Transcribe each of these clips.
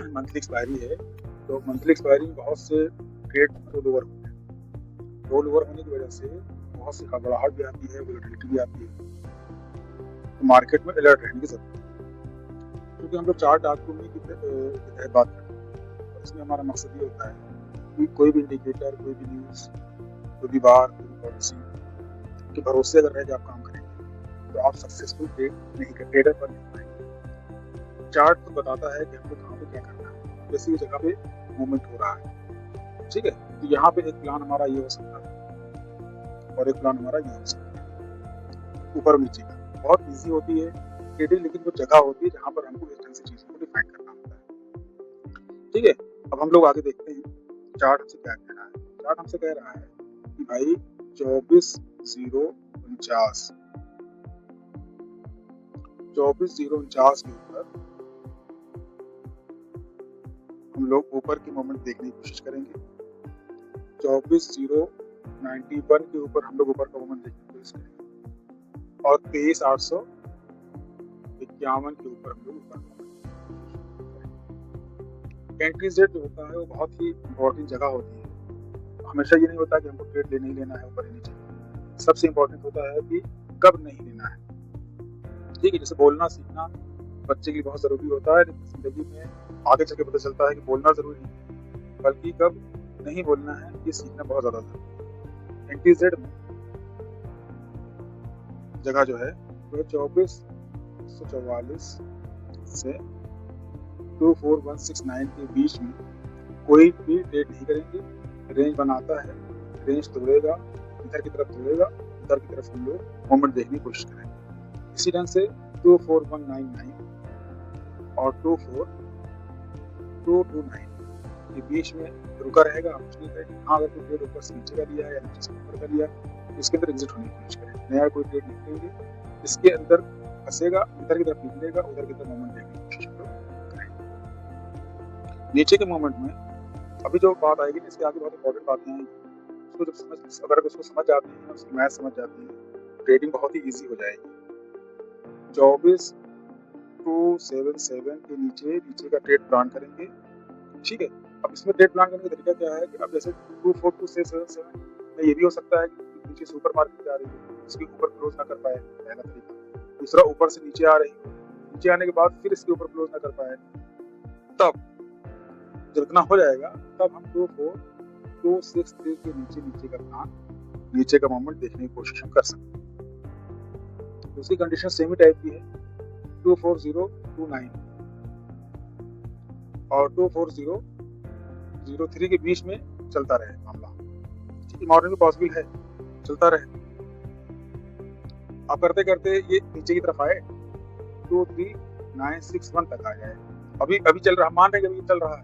Monthly expiry है, तो monthly expiry में बहुत से ट्रेड रोल ओवर होते हैं। रोल ओवर होने की वजह से बहुत सी घबराहट भी आती है, वोलेटिलिटी भी आती है, तो मार्केट में अलर्ट रहने की जरूरत है। क्योंकि हम लोग चार्ट डॉक्यूमेंट की तहत बात करते हैं, और इसमें हमारा मकसद ये होता है कि कोई भी इंडिकेटर, कोई भी न्यूज़, कोई भी बार, कोई भी पॉलिसी के भरोसे अगर रह के आप काम करेंगे तो आप सक्सेसफुल ट्रेडर बन नहीं पाएंगे। चार्ट तो बताता है कि हमको कहाँ पे क्या करना है, किसी जगह पे मूवमेंट हो रहा है, ठीक है। तो यहाँ पे एक प्लान हमारा ये हो सकता है और एक प्लान हमारा ये हो सकता है, ऊपर नीचे का। बहुत ईजी होती है ट्रेडिंग, लेकिन वो जगह होती है जहाँ पर हमको इस तरह से चीज़ों को डिफाइन करना होता है, ठीक है। अब हम लोग आगे देखते हैं चार्ट हमसे क्या कह रहा है। चार्ट हमसे कह रहा है कि भाई 24,049 24,049 के ऊपर हम लोग ऊपर की मूवमेंट देखने की कोशिश करेंगे। 24,091 के ऊपर हम लोग ऊपर का मूवमेंट देखने की कोशिश करेंगे, और 23,851 के ऊपर हम लोग ऊपर एंट्री रेट जो होता है वो बहुत ही इम्पोर्टेंट जगह होती है। हमेशा ये नहीं होता कि हमको ट्रेड लेना ही लेना है ऊपर ही नीचे। सबसे इम्पोर्टेंट होता है कि कब नहीं लेना है, ठीक है। जैसे बोलना सीखना बच्चे के लिए बहुत ज़रूरी होता है, लेकिन जिंदगी में आगे चल के पता चलता है कि बोलना ज़रूरी नहीं, बल्कि कब नहीं बोलना है ये सीखना बहुत ज़्यादा ज़रूरी है। एंट्री रेट में जगह जो है वो 2444 से 24169 के बीच में कोई भी ट्रेड नहीं करेंगे। रेंज बनाता है, रेंज तोड़ेगा, इधर की तरफ तोड़ेगा, उधर की तरफ हम लोग मूवमेंट देखने की कोशिश करेंगे। इसी ढंग से 24199 और 24229 के बीच में रुका रहेगा। कुछ नहीं करेंगे। हाँ, अगर कोई ट्रेड ऊपर से नीचे का लिया है या नीचे से ऊपर का लिया है, इसके अंदर एग्जिट होने की कोशिश करेंगे। नया कोई ट्रेड नहीं लेंगे, इसके अंदर फंसेगा, इधर की तरफ निकलेगा, उधर की तरफ मूवमेंट देखने की कोशिश करेंगे। नीचे के मोमेंट में अभी जो बात आएगी, इसके आगे बहुत इंपॉर्टेंट बातें हैं। उसको जब अगर उसको समझ जाते हैं, उसकी मैथ समझ जाते हैं, ट्रेडिंग बहुत ही इजी हो जाएगी। 24,277 के नीचे का ट्रेड प्लान करेंगे, ठीक है। अब इसमें ट्रेड प्लान करने का तरीका क्या है कि अब जैसे 24,277 में ये भी हो सकता है कि नीचे से ऊपर मार्केट जा रही है, इसके ऊपर क्लोज ना कर पाए, पहला तरीका। दूसरा, ऊपर से नीचे आ रही है, नीचे आने के बाद फिर इसके ऊपर क्लोज ना कर पाए, तब जब इतना हो जाएगा तब हम 24,263 के नीचे का प्लान, नीचे का मोमेंट देखने की कोशिश कर सकते हैं। दूसरी कंडीशन सेम ही टाइप की है, 24029 और 24003 के बीच में चलता रहे मामला, ठीक है। मॉर्निंग में पॉसिबल है चलता रहे। आप करते करते ये नीचे की तरफ आए, 23961 तक आ जाए। अभी चल रहा, मान रहे अभी चल रहा है,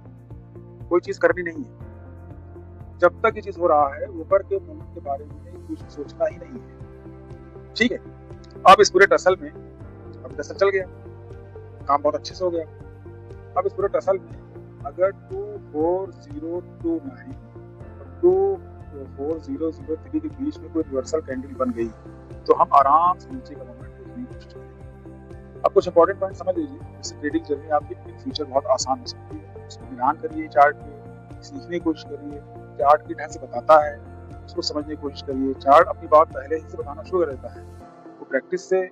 कोई चीज करनी नहीं है। जब तक ये चीज हो रहा है, ऊपर के मूवमेंट के बारे में कुछ सोचना ही नहीं है, ठीक है। अब इस पूरे टसल में, अब टसल चल गया, काम बहुत अच्छे से हो गया। अब इस पूरे टसल में अगर 24029 और 24003 के बीच में कोई रिवर्सल कैंडल बन गई, तो हम आराम से नीचे का मूवमेंट देखने की कोशिश करेंगे। अब कुछ इंपॉर्टेंट पॉइंट समझ लीजिए, इससे ट्रेडिंग जर्नी आपकी इन फ्यूचर बहुत आसान हो सकती है। उसको ध्यान करिए, चार्ट पे सीखने की कोशिश करिए, चार्ट की ढंग से बताता है, उसको समझने की कोशिश करिए। चार्ट अपनी बात पहले ही से बताना शुरू कर देता है, वो प्रैक्टिस से,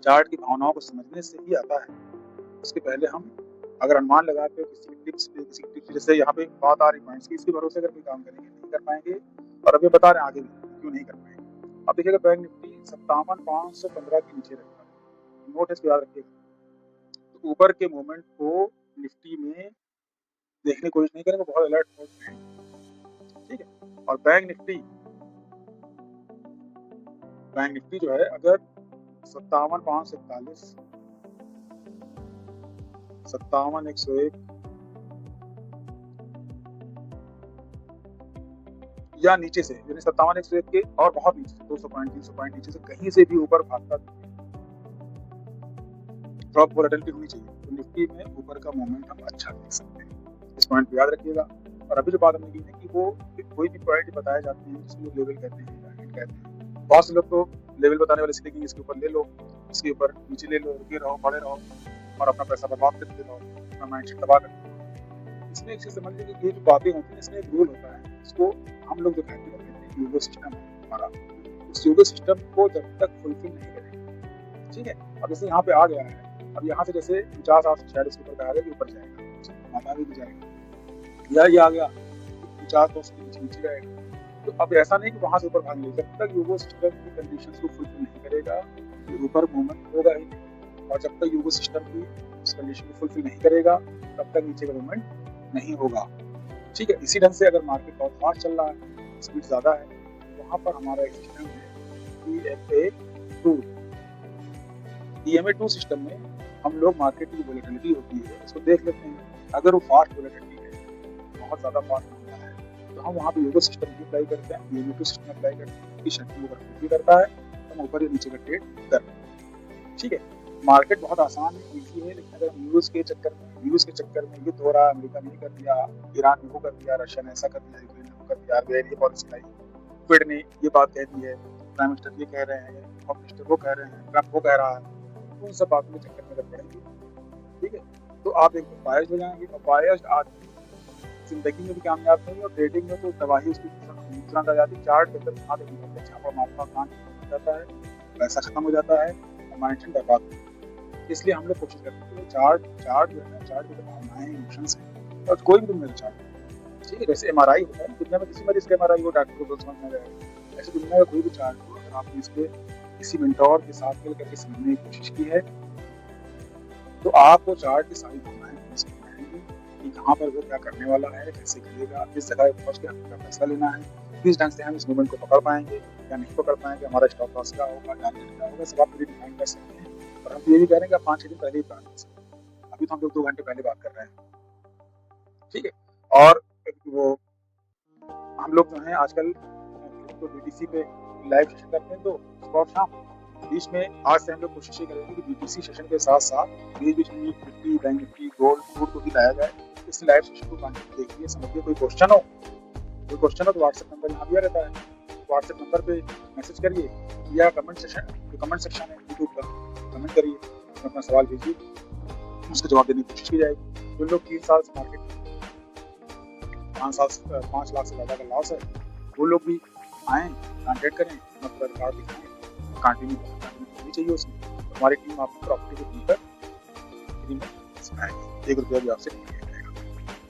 चार्ट की भावनाओं को समझने से ही आता है। उसके पहले हम अगर अनुमान लगा के किसी टिप्स, जैसे यहाँ पे बात आ रही पॉइंट्स की, इसके भरोसे अगर कोई काम करेंगे नहीं कर पाएंगे, और अभी बता रहे हैं आगे भी क्यों नहीं कर पाएंगे। अब देखिएगा बैंक निफ्टी 57,515 के नीचे रहेगा, नोट इसको याद रखिएगा। तो ऊपर के मोमेंट को निफ्टी में देखने की कोशिश नहीं करेंगे, बहुत अलर्ट मोड में, ठीक है। और बैंक निफ्टी जो है अगर 57,541, 57,101 या नीचे से, यानी 57,101 के और बहुत नीचे, 200 पॉइंट 300 पॉइंट नीचे से कहीं से भी ऊपर भागता ड्रॉप वोलेटिलिटी होनी चाहिए, तो निफ्टी में ऊपर का मोमेंट हम अच्छा देख सकते हैं। इस पॉइंट को याद रखिएगा। और अभी जो बात हमने की है कि वो कोई भी पॉइंट बताए जाते हैं जिसको लोग लेवल कहते हैं, टारगेट कहते हैं। बहुत से लोग तो लेवल बताने वाले इसलिए कि इसके ऊपर ले लो, इसके ऊपर नीचे ले लो, रुके रहो, पड़े रहो, और अपना पैसा बर्बाद करते रहो, अपना माइंडसेट तबाह करते रहो। इसमें एक चीज़ समझ लीजिए कि ये जो बातें होती हैं इसमें एक रूल होता है, इसको हम लोग जो कहते हैं यूगो सिस्टम है हमारा, उस यूगो सिस्टम को जब तक फुलफिल नहीं करेंगे, ठीक है। अब जैसे यहाँ पे आ गया है, अब यहाँ से जैसे 50 आप शायद इसके ऊपर आ गया कि ऊपर जाएगा, माता भी जाएगा, या ये आ गया 50 तो उसके नीचे रहेगा। तो अब ऐसा नहीं कि वहां से ऊपर भाग ले, जब तक यूगो सिस्टम की कंडीशंस को फुलफिल नहीं करेगा तो ऊपर मूवमेंट होगा ही नहीं, और जब तक यूगो सिस्टम की उस कंडीशन को फुलफिल नहीं करेगा तब तक नीचे का मूवमेंट नहीं होगा, ठीक है। इसी ढंग से अगर मार्केट बहुत फास्ट चल रहा है, स्पीड ज़्यादा है, वहाँ पर हमारा एक सिस्टम है EMA2। EMA2 सिस्टम में हम लोग मार्केट की वोलेटिलिटी होती है इसको देख लेते हैं। अगर वो फास्ट वोलेटिलिटी है, बहुत ज़्यादा फास्ट होता है, तो हम वहाँ पे यूगो सिस्टम भी अप्लाई करते हैं, EMA2 सिस्टम अप्लाई करते हैं, कि शर्ट को भी करता है, हम ऊपर या नीचे का ट्रेड करते हैं, ठीक है। मार्केट बहुत आसान है, ईजी है, लेकिन अगर यूएस के चक्कर में युद्ध हो रहा है, अमेरिका ने कर दिया, ईरान ने वो कर दिया, रशिया ने ऐसा कर दिया, यूक्रेन ने वो कर दिया, आरबीआई ने पॉलिसी लाई, फेड ने ये बात कह दी है, प्राइम मिनिस्टर ये कह रहे हैं, होम मिनिस्टर वो कह रहे हैं, ट्रम्प वो कह रहा है, तो उन सब बातों के चक्कर में अगर पड़ेंगे, ठीक है, तो आप एक बायस्ड हो जाएंगे। और बायस्ड आदमी जिंदगी में भी कामयाब नहीं, और ट्रेडिंग में तो तबाही उसकी तुरंत आ जाती है। चार्ट के अंदर छापा मारना काम हो जाता है, पैसा खत्म हो जाता है, माइंड बर्बाद हो जाता है। इसलिए हम लोग कोशिश करते हैं चार्ट जो है ना, चार्ट की भावनाएं, इमोशंस है, और कोई भी दुनिया का चार्ट, ठीक है। जैसे MRI होता है, दुनिया में किसी मरीज का MRI हो, डॉक्टर को समझ में आएगा, ऐसे दुनिया का कोई भी चार्ट हो, अगर आपने इसके किसी मेंटोर के साथ मिल करके समझने की कोशिश की है, तो आपको चार्ट की सारी भावनाएं समझ में आएंगी कि कहाँ पर वो क्या करने वाला है, कैसे करेगा, किस जगह पहुँच के हमें फैसला लेना है, किस ढंग से हम इस मूवमेंट को पकड़ पाएंगे या नहीं पकड़ पाएंगे, हमारा स्टॉप लॉस क्या होगा, टारगेट क्या होगा, सब आप पूरी डिफाइन कर सकते हैं। और हम ये भी कह रहे हैं कि आप 5-6 दिन पहले ही प्लान कर सकते हैं, अभी तो हम लोग 2 घंटे पहले बात कर रहे हैं, ठीक है। और वो हम लोग जो है आजकल तो BTC पे लाइव सेशन करते हैं, तो सुबह और शाम बीच में आज से हम लोग कोशिश ये करेंगे कि BTC सेशन के साथ साथ बीच में Nifty, bank Nifty, gold, crude को भी लाया जाए। इस लाइव सेशन को देखिए, समझिए। कोई क्वेश्चन हो तो व्हाट्सएप नंबर यहाँ दिया रहता है, व्हाट्सएप नंबर पे मैसेज करिए, या कमेंट सेक्शन है यूट्यूब का, कमेंट करिए, अपना सवाल भेजिए, उसका जवाब देने की कोशिश की जाएगी। जो लोग 3 साल से मार्केट 5 लाख से ज़्यादा का लॉस है, वो लोग भी आएँ, कॉन्टेक्ट करें, अपना रिकॉर्ड दिखाएँ, कंटिन्यू करनी चाहिए उसमें। हमारी टीम आपको प्रॉपर्टी को मिलकर फ्री में सिखाएगी, 1 रुपया भी आपसे नहीं लिया जाएगा,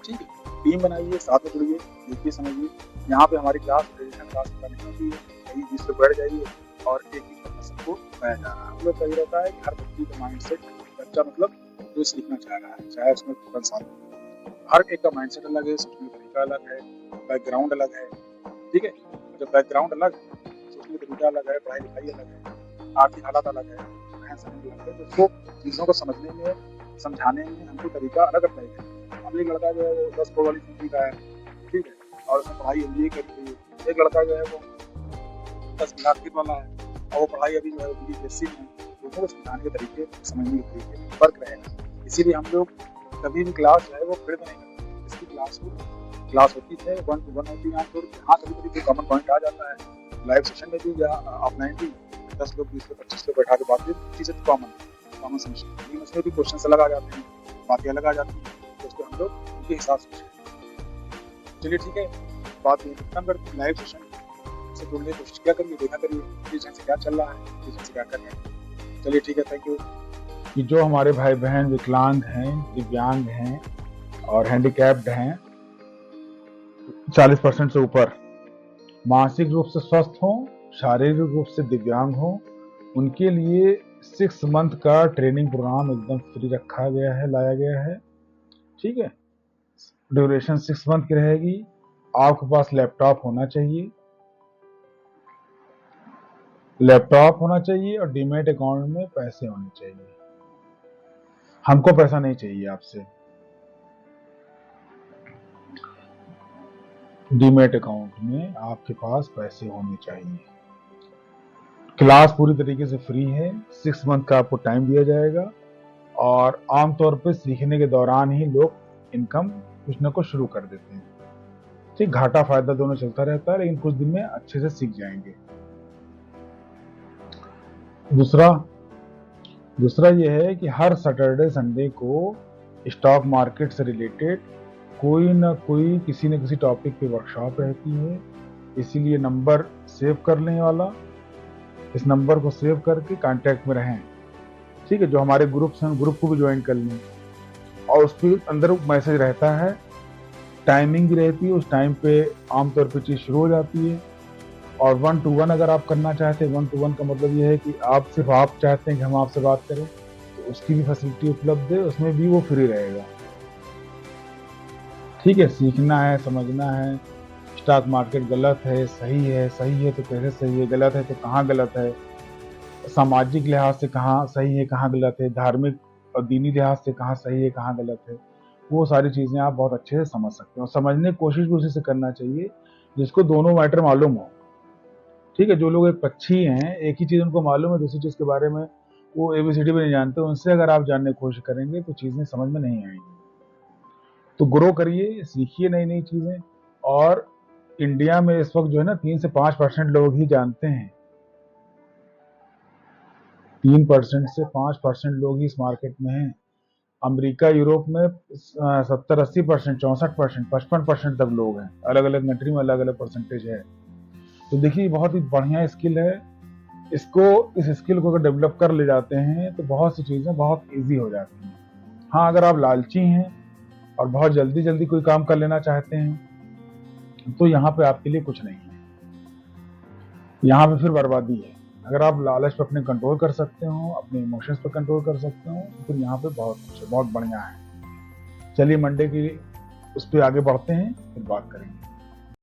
ठीक है। टीम बनाइए, साथ में जुड़िए, देखिए, समझिए। यहाँ पे हमारी क्लास ट्रेडिशनल क्लास नहीं होती है, कहीं 20 लोग बैठ जाइए और एक सबको बताया जा रहा है। हम लोग कही रहता है कि हर बच्चे का माइंड सेट, बच्चा मतलब जो सीखना चाह रहा है, चाहे उसमें 15 साल, हर एक का माइंड सेट अलग है, सोचने का तरीका अलग है, बैकग्राउंड अलग है, ठीक है। जब बैकग्राउंड अलग है, सोचने का तरीका अलग है, पढ़ाई लिखाई अलग है, आर्थिक हालात अलग है, अलग है, तो उसको चीज़ों को समझने में, समझाने में हमको तरीका अलग अप्लाई करें। अब एक लड़का जो है वो 10 करोड़ वाली जिंदगी का है, ठीक है, और उसने पढ़ाई MBA करी है। एक लड़का जो है वो 10 लाख वाला है, और वो पढ़ाई अभी जो है BSc में, दोनों को समझाने के तरीके, समझने के तरीके में फर्क रहेगा। इसीलिए हम लोग कभी भी क्लास जो है वो फिर नहीं करते, इसकी क्लास होती है 1 to 1 होती है आमतौर पर। हाँ, कभी कोई कॉमन पॉइंट आ जाता है, लाइव सेशन में भी या ऑफलाइन भी 10 लोग, 20 लोग, 25 लोग बैठा के बात, चीज़ें कॉमन समझते हैं, लेकिन उसमें भी क्वेश्चन अलग आ जाते हैं, बातें अलग आ जाती हैं, तो उसको हम लोग उनके हिसाब से। चलिए ठीक है, बात ये खत्म करते हैं। लाइव सेशन से जुड़ने की कोशिश क्या करिए, देखा करिए किस से क्या चल रहा है, किस से क्या कर रहे हैं। चलिए ठीक है, थैंक यू। कि जो हमारे भाई बहन विकलांग हैं, दिव्यांग हैं और हैंडीकैप्ड हैं, 40% से ऊपर, मानसिक रूप से स्वस्थ हों, शारीरिक रूप से दिव्यांग हों, उनके लिए 6 मंथ का ट्रेनिंग प्रोग्राम एकदम फ्री रखा गया है, लाया गया है, ठीक है। ड्यूरेशन 6 मंथ की रहेगी। आपके पास लैपटॉप होना चाहिए, और डीमैट अकाउंट में पैसे होने चाहिए। हमको पैसा नहीं चाहिए आपसे, डीमैट अकाउंट में आपके पास पैसे होने चाहिए। क्लास पूरी तरीके से फ्री है, 6 मंथ का आपको टाइम दिया जाएगा, और आमतौर पर सीखने के दौरान ही लोग इनकम कुछ न कुछ शुरू कर देते हैं, ठीक। घाटा फायदा दोनों चलता रहता है, लेकिन कुछ दिन में अच्छे से सीख जाएंगे। दूसरा, दूसरा ये है कि हर सैटरडे संडे को स्टॉक मार्केट से रिलेटेड कोई ना कोई किसी न किसी टॉपिक पे वर्कशॉप रहती है, इसीलिए नंबर सेव कर लें वाला, इस नंबर को सेव करके कांटेक्ट में रहें, ठीक है। जो हमारे ग्रुप्स हैं, ग्रुप को भी ज्वाइन कर लें, और उसके अंदर मैसेज रहता है, टाइमिंग भी रहती है, उस टाइम पे आमतौर पे चीज़ शुरू हो जाती है। और 1 to 1 अगर आप करना चाहते हैं, 1 to 1 का मतलब ये है कि आप सिर्फ आप चाहते हैं कि हम आपसे बात करें, तो उसकी भी फैसिलिटी उपलब्ध है, उसमें भी वो फ्री रहेगा, ठीक है। सीखना है, समझना है, स्टॉक मार्केट गलत है, सही है तो कैसे सही है, गलत है तो कहाँ गलत है, सामाजिक लिहाज से कहाँ सही है कहाँ गलत है, धार्मिक और दीनी लिहाज से कहाँ सही है कहाँ गलत है, वो सारी चीज़ें आप बहुत अच्छे से समझ सकते हो। समझने की कोशिश भी उसी से करना चाहिए जिसको दोनों मैटर मालूम हो, ठीक है। जो लोग एक पक्षी हैं, एक ही चीज़ उनको मालूम है, दूसरी चीज़ के बारे में वो ABCD भी नहीं जानते, उनसे अगर आप जानने की कोशिश करेंगे तो चीज़ें समझ में नहीं आएंगी। तो ग्रो करिए, सीखिए नई नई चीज़ें। और इंडिया में इस वक्त जो है ना 3 से 5% लोग ही जानते हैं, 3% से 5% लोग ही इस मार्केट में हैं। अमेरिका, यूरोप में 70-80%, 64%, 55% तक लोग हैं। अलग अलग कंट्री में अलग अलग परसेंटेज है। तो देखिए, बहुत ही बढ़िया स्किल है, इस स्किल को अगर डेवलप कर ले जाते हैं तो बहुत सी चीज़ें बहुत ईजी हो जाती हैं। हाँ, अगर आप लालची हैं और बहुत जल्दी जल्दी कोई काम कर लेना चाहते हैं तो यहाँ पे आपके लिए कुछ नहीं है, यहाँ पे फिर बर्बादी है। अगर आप लालच पे अपने कंट्रोल कर सकते हो, अपने इमोशंस पे कंट्रोल कर सकते हो, तो फिर यहाँ पे बहुत कुछ है, बहुत बढ़िया है। चलिए मंडे की उस पर आगे बढ़ते हैं, फिर बात करेंगे।